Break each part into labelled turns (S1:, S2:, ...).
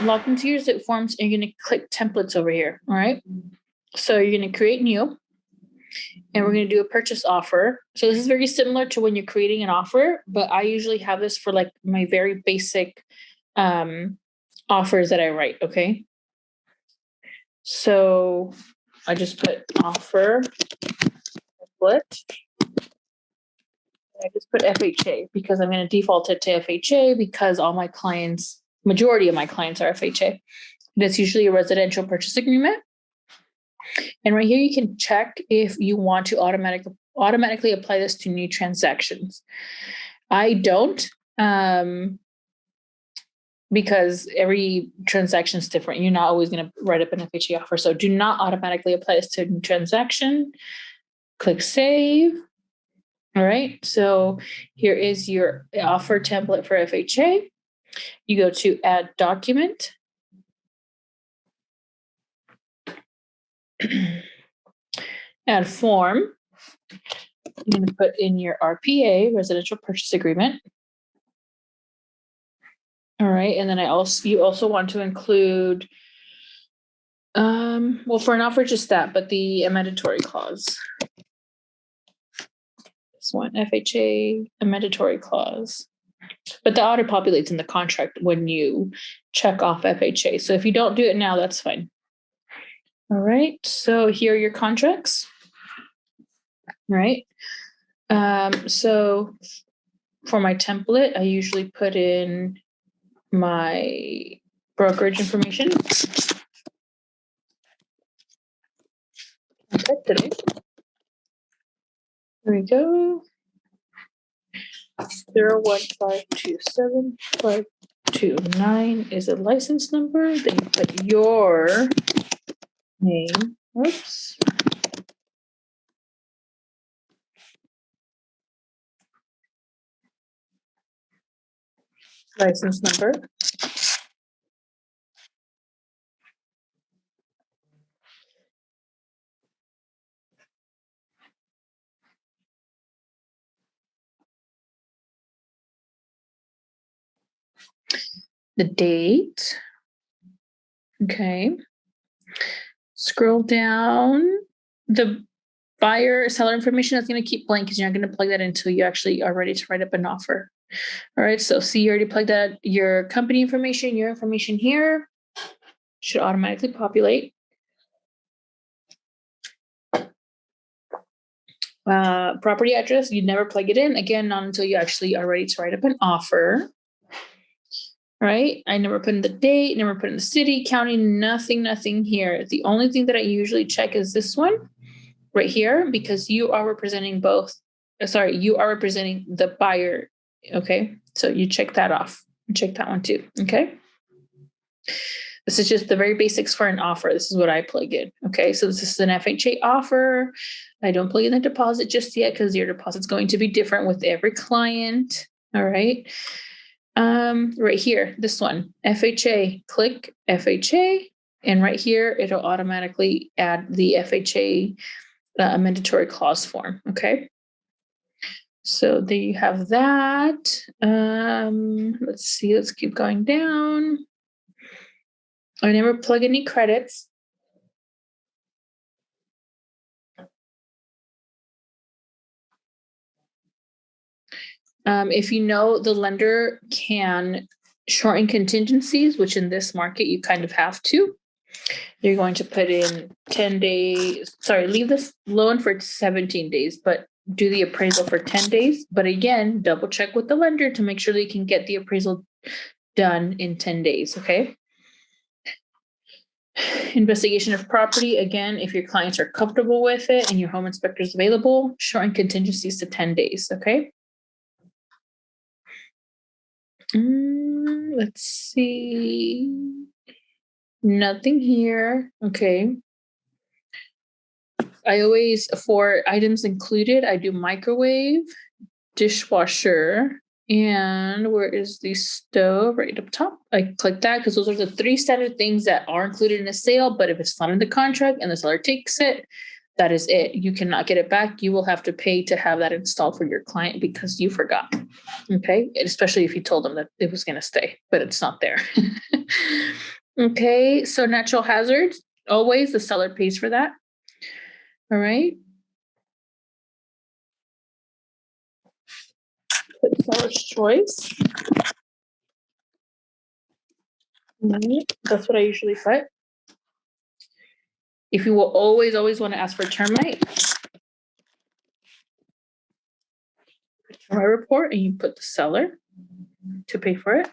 S1: log into your Zipforms and you're going to click templates over here. All right. So you're going to create new and we're going to do a purchase offer. So this is very similar to when you're creating an offer, but I usually have this for like my very basic offers that I write. Okay. So I just put offer template. I just put FHA because I'm going to default it to FHA because all my clients, majority of my clients are FHA. That's usually a residential purchase agreement. And right here, you can check if you want to automatically apply this to new transactions. I don't, because every transaction is different. You're not always going to write up an FHA offer. So do not automatically apply this to a new transaction. Click save. All right. So here is your offer template for FHA. You go to add document. Add form. You're going to put in your RPA, residential purchase agreement. All right. And then you also want to include, well, for an offer, just that, but the mandatory clause. This one, FHA, a mandatory clause. But the auto populates in the contract when you check off FHA. So if you don't do it now, that's fine. All right. So here are your contracts. All right. So for my template, I usually put in my brokerage information. Okay, today. There we go. 01527-529 is a license number. Then you put your name. Oops. License number. The date. Okay. Scroll down. The buyer seller information is going to keep blank because you're not going to plug that in until you actually are ready to write up an offer. All right. So see, you already plugged that. Your company information, your information here should automatically populate. Property address, you never plug it in. Again, not until you actually are ready to write up an offer. Right? I never put in the date, never put in the city, county, nothing here. The only thing that I usually check is this one right here, because you are representing you are representing the buyer. Okay. So you check that off and check that one too. Okay. This is just the very basics for an offer. This is what I plug in. Okay. So this is an FHA offer. I don't plug in the deposit just yet because your deposit's going to be different with every client. All right. Right here, this one, FHA, click FHA. And right here, it'll automatically add the FHA mandatory clause form. Okay. So there you have that. Let's see, let's keep going down. I never plug any credits. If you know the lender can shorten contingencies, which in this market you kind of have to, you're going to put in 10 days. Sorry, leave this loan for 17 days, but do the appraisal for 10 days. But again, double check with the lender to make sure they can get the appraisal done in 10 days. Okay. Investigation of property. Again, if your clients are comfortable with it and your home inspector is available, shorten contingencies to 10 days. Okay. Let's see. Nothing here. Okay. I always, for items included, I do microwave, dishwasher, and where is the stove? Right up top. I click that because those are the 3 standard things that are included in a sale. But if it's not in the contract and the seller takes it, That is it. You cannot get it back. You will have to pay to have that installed for your client because you forgot. Okay. Especially if you told them that it was going to stay, but it's not there. Okay. So natural hazards, always the seller pays for that. All right. Put seller's choice. That's what I usually put. If you will always want to ask for termite report, and you put the seller to pay for it.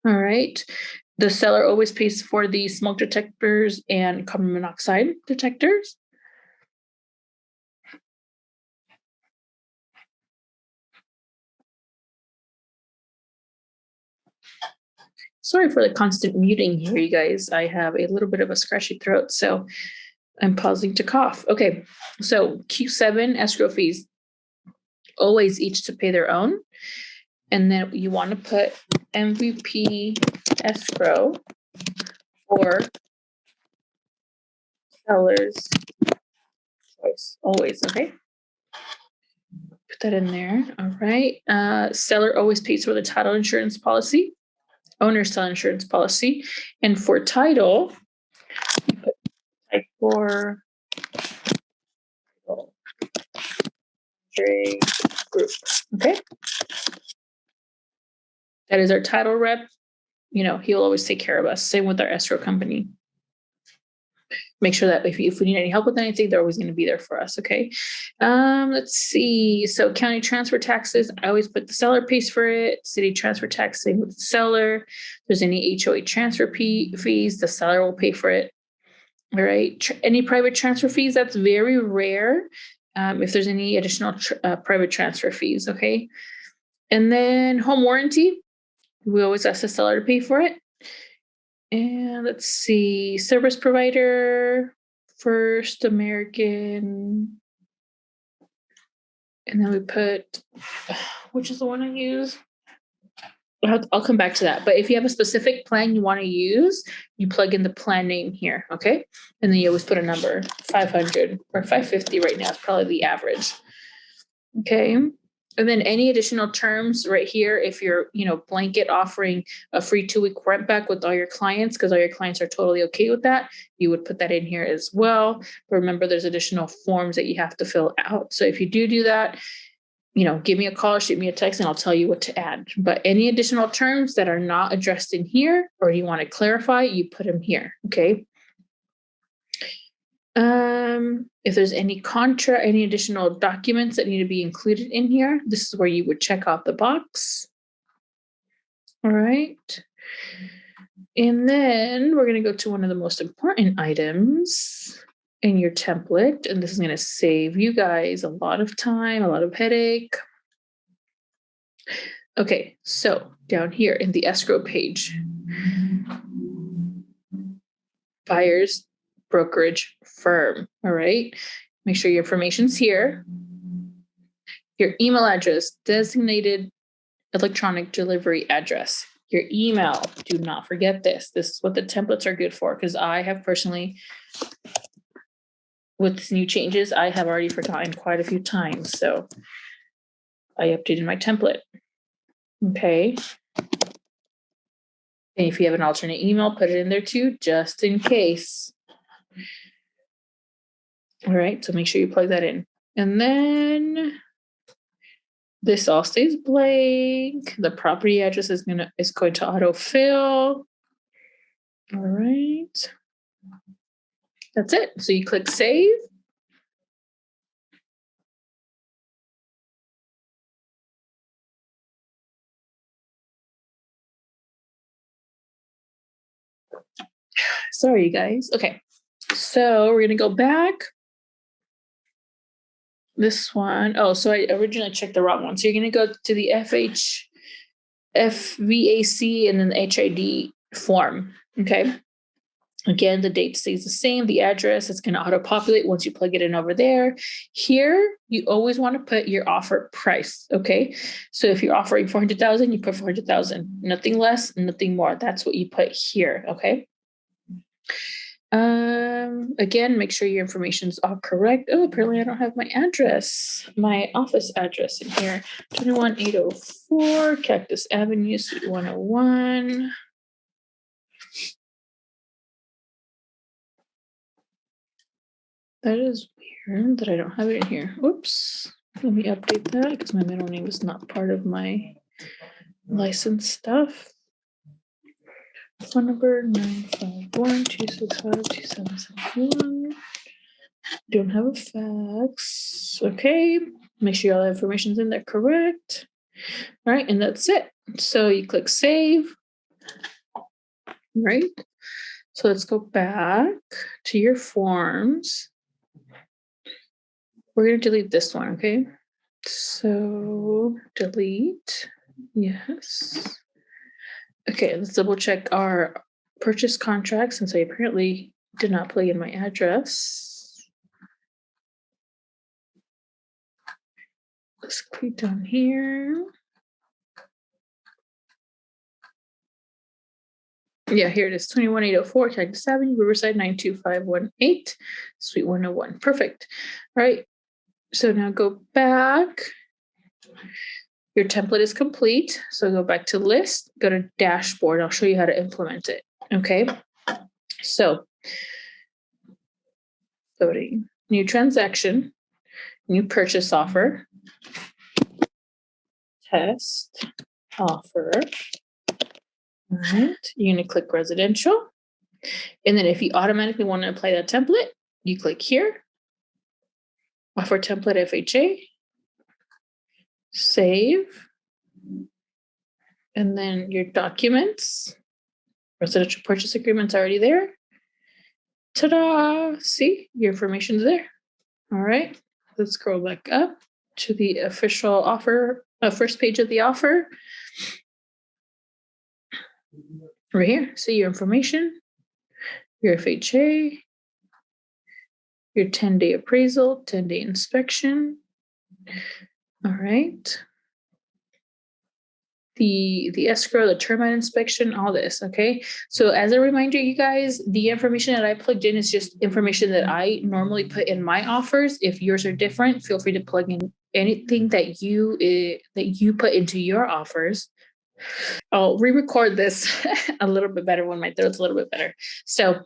S1: All right. The seller always pays for the smoke detectors and carbon monoxide detectors. Sorry for the constant muting here, you guys. I have a little bit of a scratchy throat, so I'm pausing to cough. Okay, so Q7 escrow fees, always each to pay their own. And then you want to put MVP escrow for seller's choice, always, okay? Put that in there, all right. Seller always pays for the title insurance policy, owner's title insurance policy. And for title, you put type 4 group, okay? That is our title rep. You know, he'll always take care of us. Same with our escrow company. Make sure that if we need any help with anything, they're always going to be there for us. Okay. Let's see. So county transfer taxes, I always put the seller pays for it. City transfer tax, same with the seller. If there's any HOA transfer fees, the seller will pay for it. All right. Any private transfer fees, that's very rare. If there's any additional private transfer fees. Okay. And then home warranty, we always ask the seller to pay for it. And let's see, service provider, First American. And then we put, which is the one I use? I'll come back to that. But if you have a specific plan you want to use, you plug in the plan name here, okay? And then you always put a number, 500 or 550 right now is probably the average. Okay. And then any additional terms right here, if you're, blanket offering a free 2-week rent back with all your clients, because all your clients are totally okay with that, you would put that in here as well. But remember, there's additional forms that you have to fill out. So if you do that, give me a call, shoot me a text, and I'll tell you what to add. But any additional terms that are not addressed in here, or you want to clarify, you put them here, okay? If there's any any additional documents that need to be included in here, this is where you would check off the box. All right. And then we're going to go to one of the most important items in your template. And this is going to save you guys a lot of time, a lot of headache. Okay, so down here in the escrow page, buyer's brokerage firm. All right. Make sure your information's here. Your email address, designated electronic delivery address. Your email, do not forget this. This is what the templates are good for, because I have personally, with new changes, I have already forgotten quite a few times. So I updated my template. Okay. And if you have an alternate email, put it in there too, just in case. All right, so make sure you plug that in. And then this all stays blank. The property address is going to autofill. All right. That's it. So you click save. Sorry, you guys. Okay. So we're going to go back. This one. Oh, so I originally checked the wrong one. So you're going to go to the FVAC and then the HID form. Okay. Again, the date stays the same. The address is going to auto-populate once you plug it in over there. Here, you always want to put your offer price, okay? So if you're offering 400,000, you put 400,000. Nothing less, nothing more. That's what you put here, okay? Again, make sure your information's all correct. Oh, apparently I don't have my address, my office address in here. 21804 Cactus Avenue, Suite 101. That is weird that I don't have it in here. Whoops. Let me update that because my middle name is not part of my license stuff. Phone number 951-265-2771. Don't have a fax. Okay. Make sure all the information's in there correct. All right, and that's it. So you click save. Right. So let's go back to your forms. We're going to delete this one, okay? So delete. Yes. Okay, let's double check our purchase contract since I apparently did not plug in my address. Let's click down here. Yeah, here it is, 21804 Cactus Avenue, Riverside 92518, Suite 101. Perfect. All right. So now go back. Your template is complete. So go back to list, go to dashboard. I'll show you how to implement it. Okay. So voting, new transaction, new purchase offer, test offer. All right. You're going to click residential. And then if you automatically want to apply that template, you click here. Offer template FHA. Save. And then your documents. Residential purchase agreement's already there. Ta-da! See, your information's there. All right. Let's scroll back up to the official offer, first page of the offer. Right here. See your information, your FHA, your 10-day appraisal, 10-day inspection. All right. The escrow, the termite inspection, all this, okay? So as a reminder, you guys, the information that I plugged in is just information that I normally put in my offers. If yours are different, feel free to plug in anything that you put into your offers. I'll re-record this a little bit better when my throat's a little bit better. So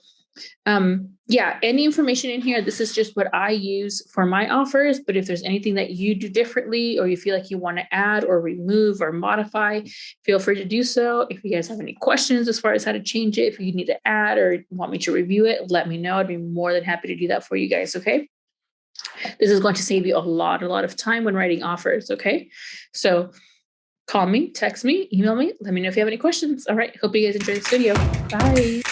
S1: yeah, any information in here, this is just what I use for my offers. But if there's anything that you do differently, or you feel like you want to add or remove or modify, feel free to do so. If you guys have any questions as far as how to change it, if you need to add or want me to review it, let me know. I'd be more than happy to do that for you guys. Okay. This is going to save you a lot of time when writing offers. Okay. So call me, text me, email me, let me know if you have any questions. All right. Hope you guys enjoyed this video. Bye.